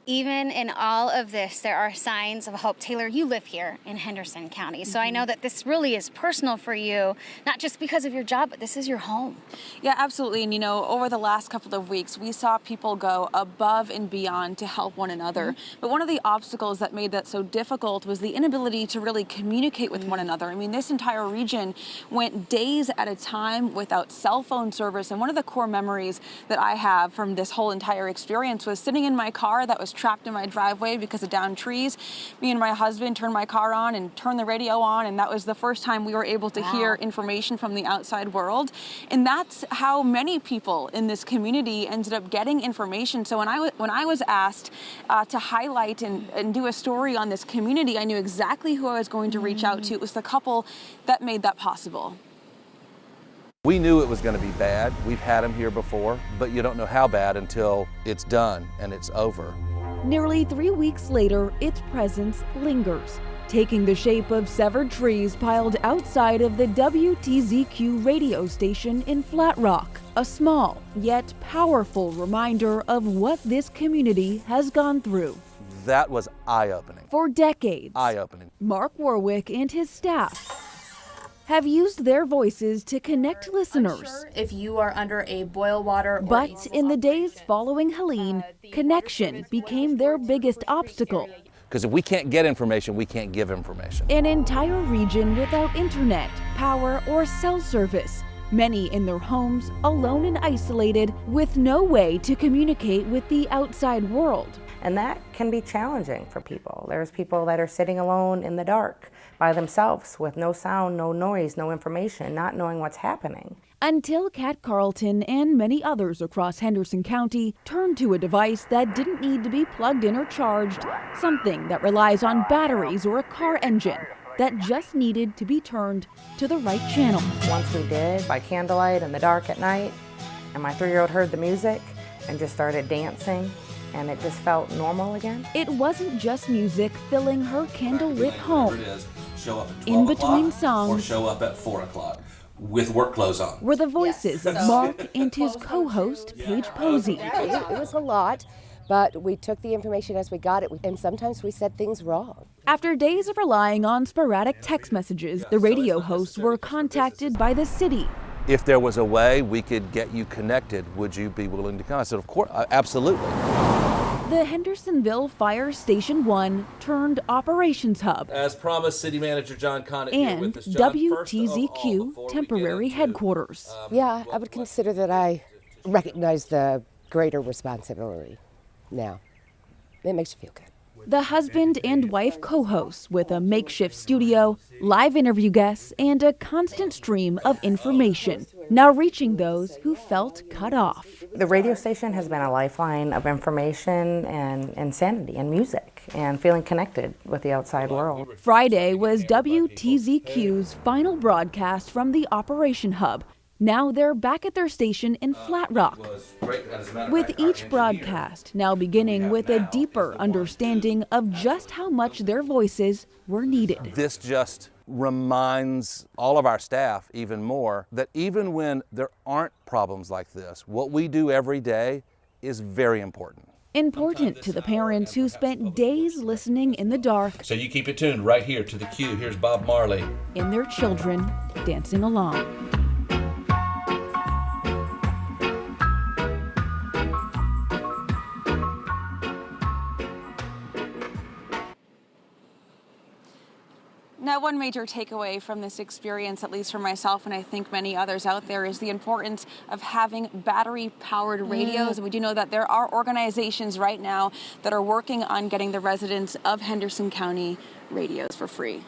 even in all of this, there are signs of hope. Taylor, you live here in Henderson County, so I know that this really is personal for you, not just because of your job, but this is your home. Yeah, absolutely. And over the last couple of weeks, we saw people go above and beyond to help one another. But one of the obstacles that made that so difficult was the inability to really communicate with one another. I mean, this entire region went days at a time without cell phone service. And one of the core memories that I have from this whole entire experience was sitting in my car that was trapped in my driveway because of downed trees. Me and my husband turned my car on and turned the radio on, and that was the first time we were able to hear information from the outside world. And that's how many people in this community ended up getting information. So when I was asked to highlight and do a story on this community, I knew exactly who I was going to reach out to. It was the couple that made that possible. We knew it was going to be bad. We've had them here before, but you don't know how bad until it's done and it's over. Nearly 3 weeks later, its presence lingers, taking the shape of severed trees piled outside of the WTZQ radio station in Flat Rock. A small yet powerful reminder of what this community has gone through. That was eye-opening. For decades, Eye-opening. Mark Warwick and his staff have used their voices to connect listeners. Unsure if you are under a boil water. But in the days following Helene, connection became their biggest obstacle. Because if we can't get information, we can't give information. An entire region without internet, power, or cell service. Many in their homes, alone and isolated, with no way to communicate with the outside world. And that can be challenging for people. There's people that are sitting alone in the dark by themselves with no sound, no noise, no information, not knowing what's happening. Until Kat Carlton and many others across Henderson County turned to a device that didn't need to be plugged in or charged, something that relies on batteries or a car engine that just needed to be turned to the right channel. Once we did, by candlelight in the dark at night, and my 3-year-old heard the music and just started dancing, and it just felt normal again. It wasn't just music filling her candlelit home. Show up at 12 in between o'clock songs, or show up at 4 o'clock with work clothes on. Were the voices of Mark and his co-host, Paige Posey. It was a lot, but we took the information as we got it, and sometimes we said things wrong. After days of relying on sporadic text messages, the radio hosts were contacted by the city. If there was a way we could get you connected, would you be willing to come? I said, of course, absolutely. The Hendersonville Fire Station 1 turned Operations Hub. As promised, City Manager John Conant and here with us. John, WTZQ temporary headquarters. Yeah, I would consider that I recognize the greater responsibility now. It makes you feel good. The husband and wife co-hosts with a makeshift studio, live interview guests, and a constant stream of information, now reaching those who felt cut off. The radio station has been a lifeline of information and insanity and music and feeling connected with the outside world. Friday was WTZQ's final broadcast from the Operation Hub. Now they're back at their station in Flat Rock, with each broadcast now beginning with a deeper understanding of just how much their voices were needed. This just reminds all of our staff even more that even when there aren't problems like this, what we do every day is very important. Important to the parents who spent days listening in the dark. So you keep it tuned right here to the Q. Here's Bob Marley. And their children dancing along. Now, one major takeaway from this experience, at least for myself and I think many others out there, is the importance of having battery-powered radios. And we do know that there are organizations right now that are working on getting the residents of Henderson County radios for free.